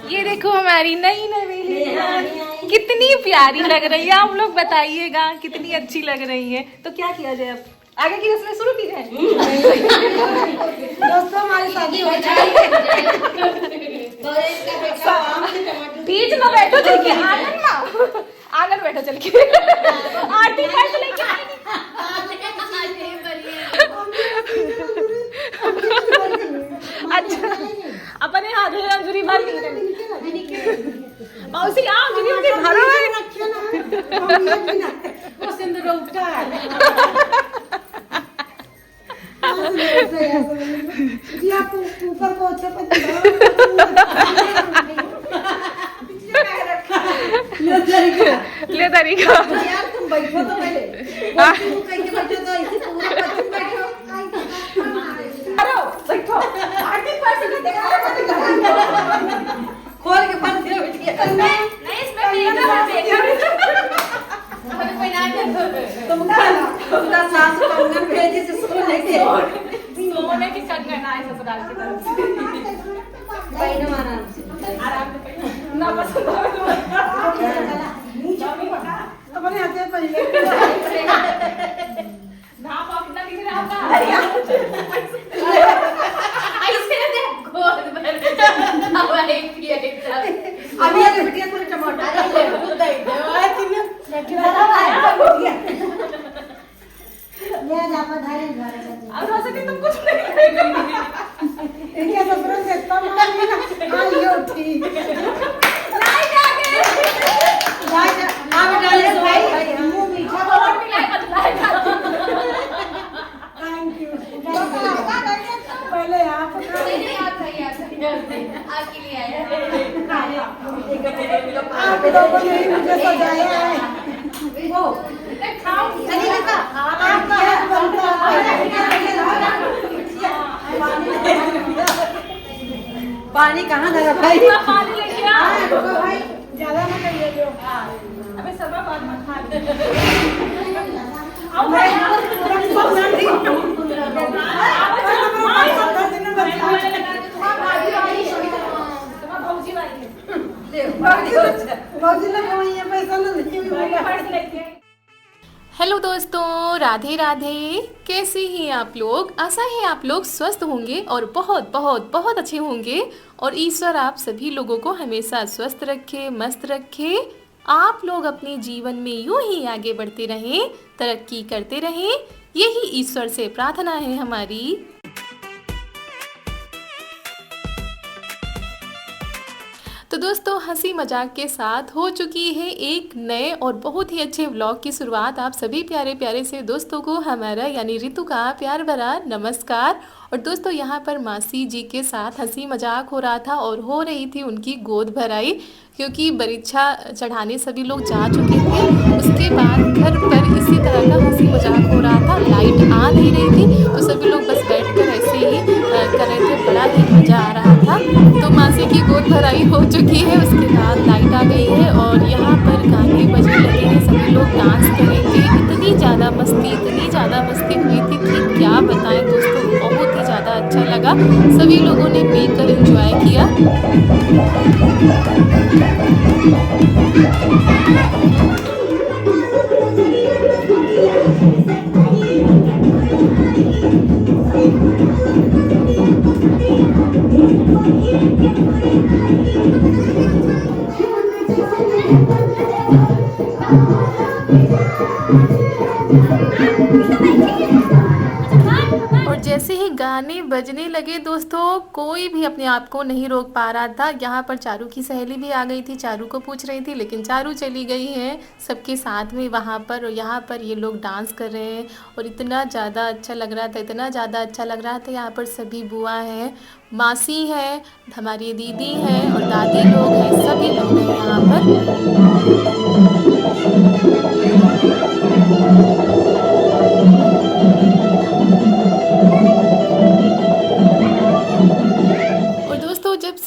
ये देखो हमारी नई नवेली कितनी प्यारी लग रही है। आप लोग बताइएगा कितनी अच्छी लग रही है। तो क्या किया जाए, अब आगे की रस्में शुरू की जाए। दोस्तों हमारी शादी हो जाए। बीच में बैठो चल के, आंगन में आंगन बैठो चल के। आरती पाठ लेके आएगी। अच्छा अपने हाथ में अंजूरी भर ली। मौसी आओ अंजूरी उनके घरों में वो सिंदूर उठा है। जी आप ऊपर पहुंचे ले तरीका। यार तुम बैठो तो पहले। तुम कहीं बैठो तो ऐसे पूरा पश्चिम बैठो। बैठो आरती पास में देखा खोल के बंद कर बिटिया। नहीं इसमें मेरा तुमका सास कंगन भेजी से सोने के सोने की कंगन आए ससुराल की तरफ से। बहन माना आराम से ना पसंद अपने हाथे पहले ना पॉकेट दिख रहा था। ऐसे दे गोद भर हवाई पिए अभी ये बिटिया को टमाटर ले खुद दे दे तुमने खिलाना है बिटिया ले जा पधारे घर से। अब हो सके तुम कुछ नहीं करेंगे। इनके ससुर से कम मांगी ना आइयो ठीक लाई जाके भाई आप डाले भाई मुंह मीठा और मिलाए बदलाए थैंक यू पहले आप आपके लिए आया। आप लोगों ने ही मुझे सजाया है वो चलिए का आपका हाथ बनता पानी कहाँ गया भाई पानी लेके आ। भाई ज्यादा मत ले लो अबे सब बाद में खा आओ भाई हेलो दोस्तों, राधे राधे। कैसे हैं आप लोग? आशा है आप लोग स्वस्थ होंगे और बहुत बहुत बहुत अच्छे होंगे। और ईश्वर आप सभी लोगों को हमेशा स्वस्थ रखे, मस्त रखे। आप लोग अपने जीवन में यूं ही आगे बढ़ते रहें, तरक्की करते रहें, यही ईश्वर से प्रार्थना है हमारी। तो दोस्तों हंसी मजाक के साथ हो चुकी है एक नए और बहुत ही अच्छे व्लॉग की शुरुआत। आप सभी प्यारे प्यारे से दोस्तों को हमारा यानी रितु का प्यार भरा नमस्कार। और दोस्तों यहाँ पर मासी जी के साथ हंसी मजाक हो रहा था और हो रही थी उनकी गोद भराई, क्योंकि बरीक्षा चढ़ाने सभी लोग जा चुके थे। उसके बाद घर पर इसी तरह का हंसी मजाक हो रहा था, लाइट आ नहीं रही थी तो सभी लोग बस बैठकर ऐसे ही कर रहे थे। बड़ा ही मज़ा आ रहा था। तो मासी की गोद भराई हो चुकी है, उसके बाद लाइट आ गई है और यहाँ पर गाने बजने लगे हैं, सभी लोग डांस करेंगे। इतनी ज़्यादा मस्ती हुई थी कि क्या बताएं दोस्तों, बहुत ही ज़्यादा अच्छा लगा। सभी लोगों ने मिलकर एंजॉय किया। और जैसे ही गाने बजने लगे दोस्तों, कोई भी अपने आप को नहीं रोक पा रहा था। यहाँ पर चारू की सहेली भी आ गई थी, चारू को पूछ रही थी, लेकिन चारू चली गई है सबके साथ में वहाँ पर। और यहाँ पर ये लोग डांस कर रहे हैं और इतना ज़्यादा अच्छा लग रहा था। यहाँ पर सभी बुआ हैं, मासी है, हमारी दीदी है और दादी लोग हैं, सभी लोग हैं यहाँ पर।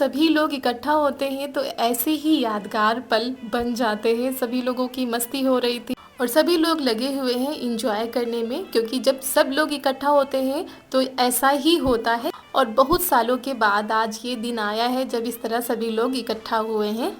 सभी लोग इकट्ठा होते हैं तो ऐसे ही यादगार पल बन जाते हैं। सभी लोगों की मस्ती हो रही थी और सभी लोग लगे हुए हैं इंजॉय करने में, क्योंकि जब सब लोग इकट्ठा होते हैं तो ऐसा ही होता है। और बहुत सालों के बाद आज ये दिन आया है जब इस तरह सभी लोग इकट्ठा हुए हैं।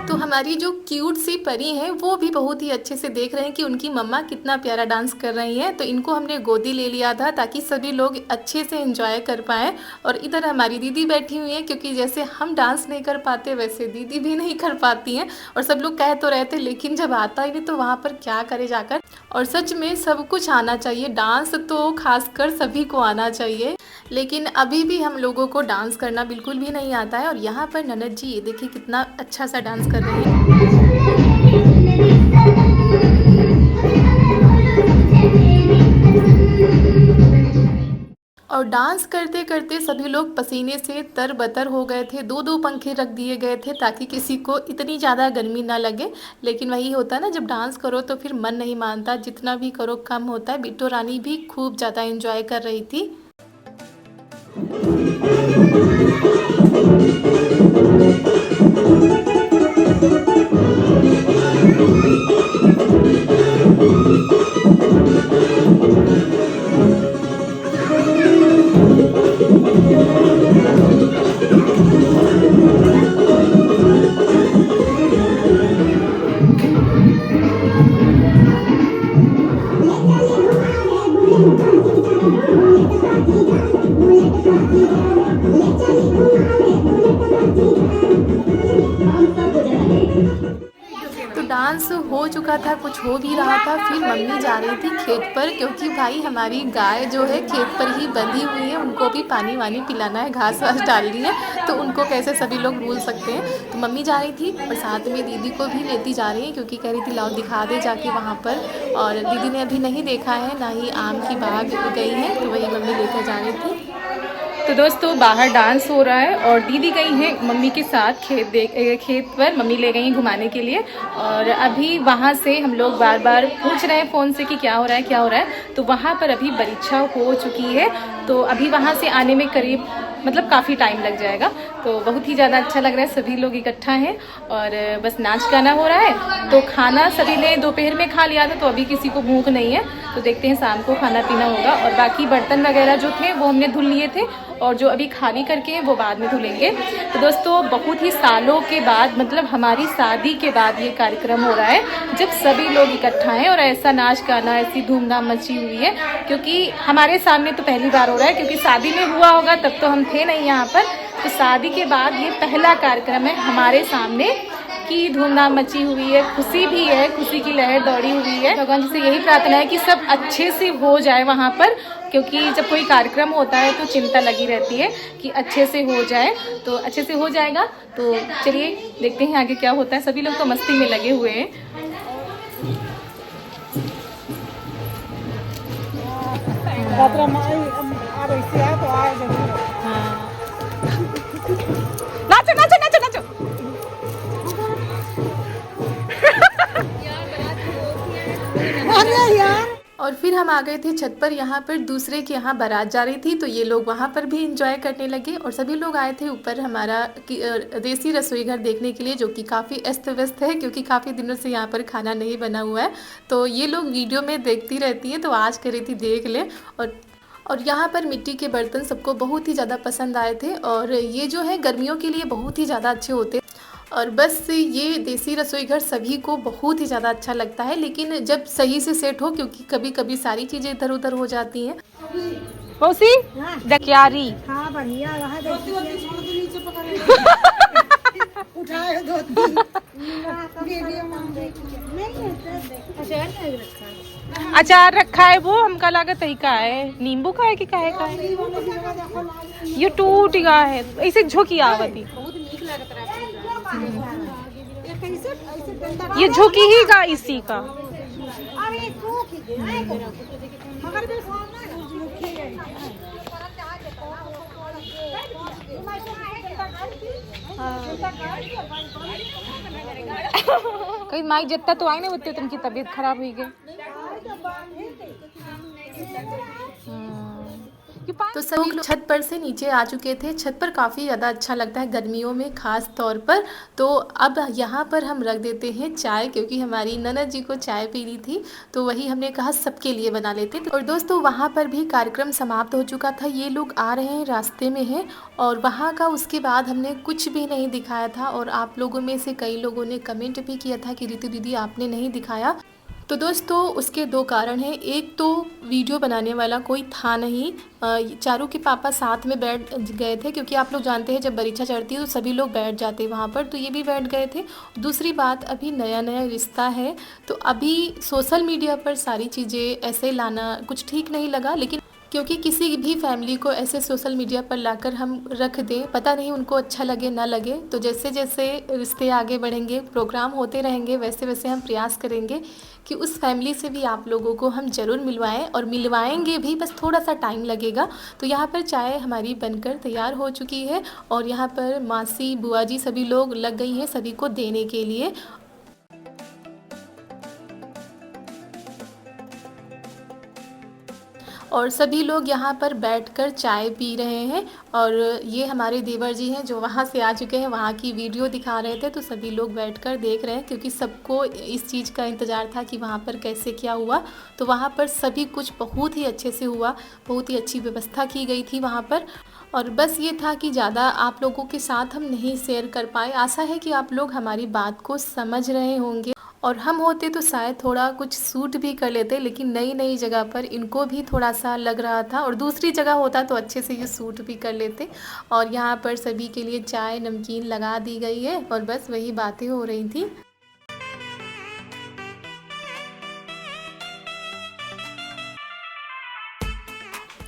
तो हमारी जो क्यूट सी परी हैं वो भी बहुत ही अच्छे से देख रहे हैं कि उनकी मम्मा कितना प्यारा डांस कर रही हैं। तो इनको हमने गोदी ले लिया था ताकि सभी लोग अच्छे से एंजॉय कर पाएँ। और इधर हमारी दीदी बैठी हुई हैं, क्योंकि जैसे हम डांस नहीं कर पाते वैसे दीदी भी नहीं कर पाती हैं। और सब लोग कह तो रहे थे लेकिन जब आता ही नहीं तो वहाँ पर क्या करे जाकर। और सच में सब कुछ आना चाहिए, डांस तो खासकर सभी को आना चाहिए। लेकिन अभी भी हम लोगों को डांस करना बिल्कुल भी नहीं आता है। और यहाँ पर ननद जी ये देखिए कितना अच्छा सा डांस कर रही है। और डांस करते करते सभी लोग पसीने से तरबतर हो गए थे। दो दो पंखे रख दिए गए थे ताकि किसी को इतनी ज़्यादा गर्मी ना लगे। लेकिन वही होता है ना, जब डांस करो तो फिर मन नहीं मानता, जितना भी करो कम होता है। बिट्टू रानी भी खूब ज़्यादा एंजॉय कर रही थी। तो डांस हो चुका था, कुछ हो भी रहा था। फिर मम्मी जा रही थी खेत पर, क्योंकि भाई हमारी गाय जो है खेत पर ही बंधी हुई है, उनको भी पानी वानी पिलाना है, घास वास डालनी है। तो उनको कैसे सभी लोग भूल सकते हैं। तो मम्मी जा रही थी और साथ में दीदी को भी लेती जा रही है, क्योंकि कह रही थी लाओ दिखा दे जाके वहाँ पर। और दीदी ने अभी नहीं देखा है, ना ही आम की बाग गई है, तो वही मम्मी लेकर जा रही थी। तो दोस्तों बाहर डांस हो रहा है और दीदी गई हैं मम्मी के साथ खेत पर। मम्मी ले गई हैं घुमाने के लिए। और अभी वहाँ से हम लोग बार बार पूछ रहे हैं फ़ोन से कि क्या हो रहा है क्या हो रहा है। तो वहाँ पर अभी परीक्षा हो चुकी है, तो अभी वहाँ से आने में करीब मतलब काफ़ी टाइम लग जाएगा। तो बहुत ही ज़्यादा अच्छा लग रहा है, सभी लोग इकट्ठा हैं और बस नाच गाना हो रहा है। तो खाना सभी ने दोपहर में खा लिया था, तो अभी किसी को भूख नहीं है। तो देखते हैं शाम को खाना पीना होगा। और बाकी बर्तन वगैरह जो थे वो हमने धुल लिए थे, और जो अभी खाली करके हैं वो बाद में धुलेंगे। तो दोस्तों बहुत ही सालों के बाद, मतलब हमारी शादी के बाद ये कार्यक्रम हो रहा है, जब सभी लोग इकट्ठा हैं और ऐसा नाच गाना, ऐसी धूमधाम मची हुई है। क्योंकि हमारे सामने तो पहली बार हो रहा है, क्योंकि शादी में हुआ होगा तब तो हम थे नहीं यहाँ पर। तो शादी के बाद ये पहला कार्यक्रम है हमारे सामने की धूमधाम मची हुई है। खुशी भी है, खुशी की लहर दौड़ी हुई है। भगवान जी से यही प्रार्थना है कि सब अच्छे से हो जाए वहाँ पर, क्योंकि जब कोई कार्यक्रम होता है तो चिंता लगी रहती है कि अच्छे से हो जाए। तो अच्छे से हो जाएगा। तो चलिए देखते हैं आगे क्या होता है। सभी लोग तो मस्ती में लगे हुए हैं। नाचो नाचो नाचो नाचो। और फिर हम आ गए थे छत पर। यहाँ पर दूसरे के यहाँ बारात जा रही थी, तो ये लोग वहाँ पर भी इंजॉय करने लगे। और सभी लोग आए थे ऊपर हमारा देसी रसोई घर देखने के लिए, जो कि काफ़ी अस्त व्यस्त है, क्योंकि काफ़ी दिनों से यहाँ पर खाना नहीं बना हुआ है। तो ये लोग वीडियो में देखती रहती है, तो आज कह रही थी देख ले। और यहाँ पर मिट्टी के बर्तन सबको बहुत ही ज़्यादा पसंद आए थे, और ये जो है गर्मियों के लिए बहुत ही ज़्यादा अच्छे होते हैं। और बस ये देसी रसोई घर सभी को बहुत ही ज़्यादा अच्छा लगता है, लेकिन जब सही से सेट हो, क्योंकि कभी कभी सारी चीज़ें इधर उधर हो जाती हैं। मौसी डकियारी। हाँ बढ़िया वहाँ उठाए दो अचार रखा है वो हमका लागत है का है, नींबू का है कि काहे का है। ये टूट गया है ऐसे झोंकी आवती, ये झोंकी ही का इसी का। कहीं माई जितना तो आई नहीं बत्ते तुमकी तबीयत खराब हुई गई। तो सभी लोग छत पर से नीचे आ चुके थे। छत पर काफ़ी ज़्यादा अच्छा लगता है गर्मियों में खास तौर पर। तो अब यहाँ पर हम रख देते हैं चाय, क्योंकि हमारी ननद जी को चाय पीनी थी तो वही हमने कहा सबके लिए बना लेते। और दोस्तों वहाँ पर भी कार्यक्रम समाप्त हो चुका था। ये लोग आ रहे हैं, रास्ते में हैं और वहाँ का उसके बाद हमने कुछ भी नहीं दिखाया था। और आप लोगों में से कई लोगों ने कमेंट भी किया था कि रितु दीदी आपने नहीं दिखाया। तो दोस्तों उसके दो कारण हैं। एक तो वीडियो बनाने वाला कोई था नहीं, चारू के पापा साथ में बैठ गए थे, क्योंकि आप लोग जानते हैं जब बरीक्षा चढ़ती है तो सभी लोग बैठ जाते हैं वहाँ पर, तो ये भी बैठ गए थे। दूसरी बात अभी नया नया रिश्ता है तो अभी सोशल मीडिया पर सारी चीज़ें ऐसे लाना कुछ ठीक नहीं लगा। लेकिन क्योंकि किसी भी फैमिली को ऐसे सोशल मीडिया पर लाकर हम रख दें, पता नहीं उनको अच्छा लगे ना लगे। तो जैसे जैसे रिश्ते आगे बढ़ेंगे, प्रोग्राम होते रहेंगे, वैसे वैसे हम प्रयास करेंगे कि उस फैमिली से भी आप लोगों को हम ज़रूर मिलवाएं और मिलवाएंगे भी, बस थोड़ा सा टाइम लगेगा। तो यहाँ पर चाय हमारी बनकर तैयार हो चुकी है और यहाँ पर मासी बुआ जी सभी लोग लग गई हैं सभी को देने के लिए। और सभी लोग यहाँ पर बैठकर चाय पी रहे हैं। और ये हमारे देवर जी हैं जो वहाँ से आ चुके हैं, वहाँ की वीडियो दिखा रहे थे तो सभी लोग बैठकर देख रहे हैं, क्योंकि सबको इस चीज़ का इंतज़ार था कि वहाँ पर कैसे क्या हुआ। तो वहाँ पर सभी कुछ बहुत ही अच्छे से हुआ, बहुत ही अच्छी व्यवस्था की गई थी वहाँ पर। और बस ये था कि ज़्यादा आप लोगों के साथ हम नहीं शेयर कर पाए। आशा है कि आप लोग हमारी बात को समझ रहे होंगे। और हम होते तो शायद थोड़ा कुछ सूट भी कर लेते, लेकिन नई नई जगह पर इनको भी थोड़ा सा लग रहा था, और दूसरी जगह होता तो अच्छे से ये सूट भी कर लेते। और यहाँ पर सभी के लिए चाय नमकीन लगा दी गई है और बस वही बातें हो रही थी।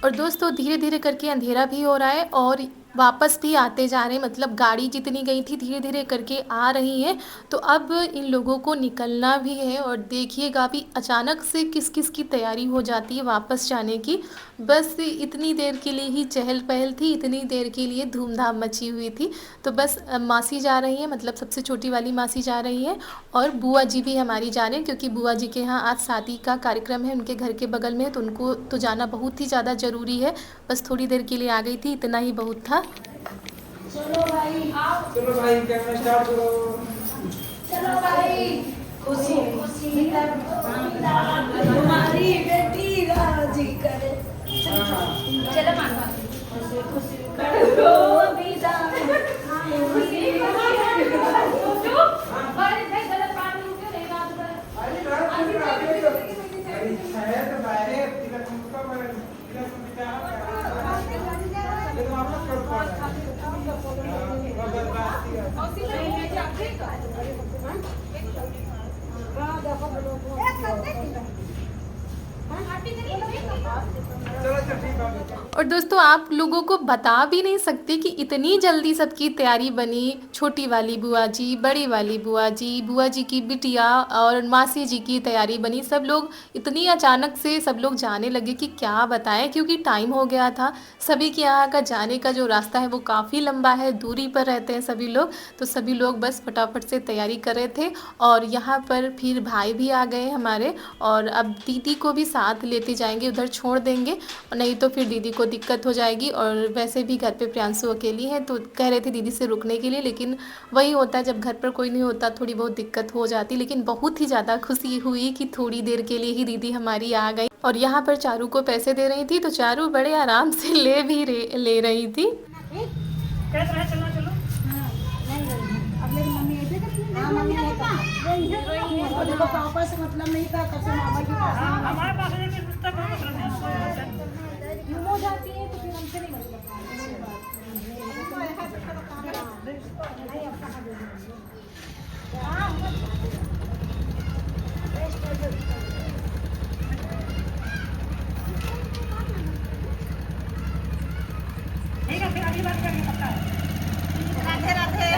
और दोस्तों धीरे धीरे करके अंधेरा भी हो रहा है और वापस भी आते जा रहे हैं, मतलब गाड़ी जितनी गई थी धीरे धीरे करके आ रही है। तो अब इन लोगों को निकलना भी है और देखिएगा भी अचानक से किस किस की तैयारी हो जाती है वापस जाने की। बस इतनी देर के लिए ही चहल पहल थी, इतनी देर के लिए धूमधाम मची हुई थी। तो बस मासी जा रही है, मतलब सबसे छोटी वाली मासी जा रही है और बुआ जी भी हमारी जा रहे हैं, क्योंकि बुआ जी के यहाँ आज शादी का कार्यक्रम है उनके घर के बगल में, तो उनको तो जाना बहुत ही ज़्यादा ज़रूरी है। बस थोड़ी देर के लिए आ गई थी, इतना ही बहुत था। चलो भाई कैमरा स्टार्ट करो। चलो भाई खुशी खुशी हमारी बेटी राजी करे। चलो मामा खुशी करो विदा। और दोस्तों आप लोगों को बता भी नहीं सकते कि इतनी जल्दी सबकी तैयारी बनी। छोटी वाली बुआ जी, बड़ी वाली बुआ जी की बिटिया और मासी जी की तैयारी बनी। सब लोग इतनी अचानक से सब लोग जाने लगे कि क्या बताएं, क्योंकि टाइम हो गया था। सभी के यहाँ का जाने का जो रास्ता है वो काफ़ी लंबा है, दूरी पर रहते हैं सभी लोग। तो सभी लोग बस फटाफट से तैयारी कर रहे थे। और यहाँ पर फिर भाई भी आ गए हमारे, और अब दीदी को भी साथ लेते जाएंगे, उधर छोड़ देंगे, नहीं तो फिर दीदी को दिक्कत हो जाएगी। और वैसे भी घर पे प्रियांशु अकेली है तो कह रहे थे दीदी से रुकने के लिए, लेकिन वही होता है जब घर पर कोई नहीं होता थोड़ी बहुत दिक्कत हो जाती। लेकिन बहुत ही ज़्यादा खुशी हुई कि थोड़ी देर के लिए ही दीदी हमारी आ गई। और यहाँ पर चारू को पैसे दे रही थी तो चारू बड़े आराम से ले रही थी। देखो पापा से मतलब नहीं था, कब से मामा के पास। यूं हो जाती है तो फिर हमसे नहीं मतलब ठीक है, फिर अगली बार करेंगे पक्का। राधे राधे।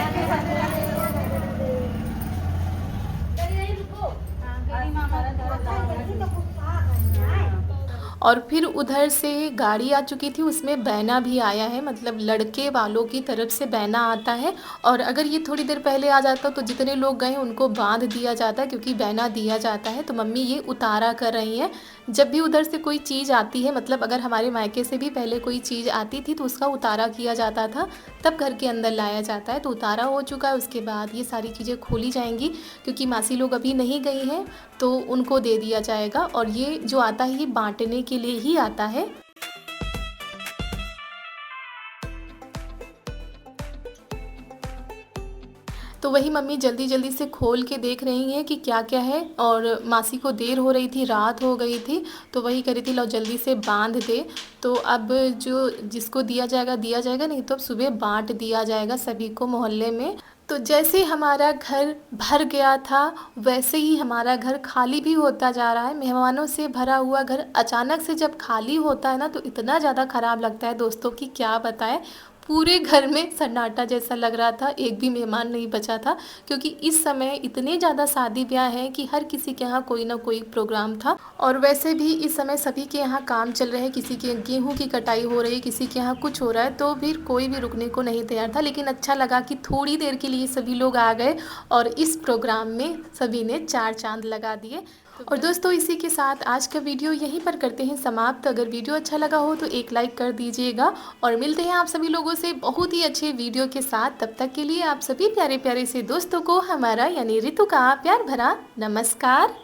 और फिर उधर से गाड़ी आ चुकी थी, उसमें बैना भी आया है, मतलब लड़के वालों की तरफ से बैना आता है। और अगर ये थोड़ी देर पहले आ जाता तो जितने लोग गए उनको बांध दिया जाता, क्योंकि बैना दिया जाता है। तो मम्मी ये उतारा कर रही हैं। जब भी उधर से कोई चीज़ आती है, मतलब अगर हमारे मायके से भी पहले कोई चीज़ आती थी तो उसका उतारा किया जाता था, तब घर के अंदर लाया जाता है। तो उतारा हो चुका है, उसके बाद ये सारी चीज़ें खोली जाएंगी, क्योंकि मासी लोग अभी नहीं गई हैं तो उनको दे दिया जाएगा। और ये जो आता है ये बांटने के लिए ही आता है। तो वही मम्मी जल्दी जल्दी से खोल के देख रही हैं कि क्या क्या है। और मासी को देर हो रही थी, रात हो गई थी, तो वही करी थी लो जल्दी से बांध दे। तो अब जो जिसको दिया जाएगा, नहीं तो अब सुबह बांट दिया जाएगा सभी को मोहल्ले में। तो जैसे हमारा घर भर गया था वैसे ही हमारा घर खाली भी होता जा रहा है। मेहमानों से भरा हुआ घर अचानक से जब खाली होता है ना तो इतना ज़्यादा ख़राब लगता है दोस्तों कि क्या बताएं। पूरे घर में सन्नाटा जैसा लग रहा था, एक भी मेहमान नहीं बचा था, क्योंकि इस समय इतने ज़्यादा शादी ब्याह हैं कि हर किसी के यहाँ कोई ना कोई प्रोग्राम था। और वैसे भी इस समय सभी के यहाँ काम चल रहे हैं, किसी के गेहूं की कटाई हो रही है, किसी के यहाँ कुछ हो रहा है, तो फिर कोई भी रुकने को नहीं तैयार था। लेकिन अच्छा लगा कि थोड़ी देर के लिए सभी लोग आ गए और इस प्रोग्राम में सभी ने चार चांद लगा दिए। और दोस्तों इसी के साथ आज का वीडियो यहीं पर करते हैं समाप्त। अगर वीडियो अच्छा लगा हो तो एक लाइक कर दीजिएगा और मिलते हैं आप सभी लोगों से बहुत ही अच्छे वीडियो के साथ। तब तक के लिए आप सभी प्यारे प्यारे से दोस्तों को हमारा यानी रितु का प्यार भरा नमस्कार।